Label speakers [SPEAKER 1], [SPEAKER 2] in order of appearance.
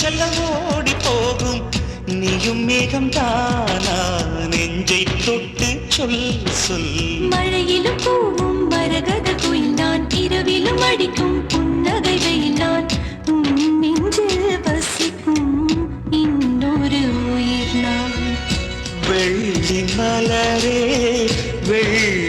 [SPEAKER 1] செல்ல ஓடி போகும் நீயும் மேகம் தானா நெஞ்சை தொட்டு சொல் சொல்
[SPEAKER 2] மழையிலும் பூவும் மரகத குயில் நான் இரவிலும் அடிக்கும் புன்னகை வெயில் நான் நெஞ்சில் வசிக்கும் இன்னொரு உயிர் நான்
[SPEAKER 1] வெள்ளி மலரே வெள்ளி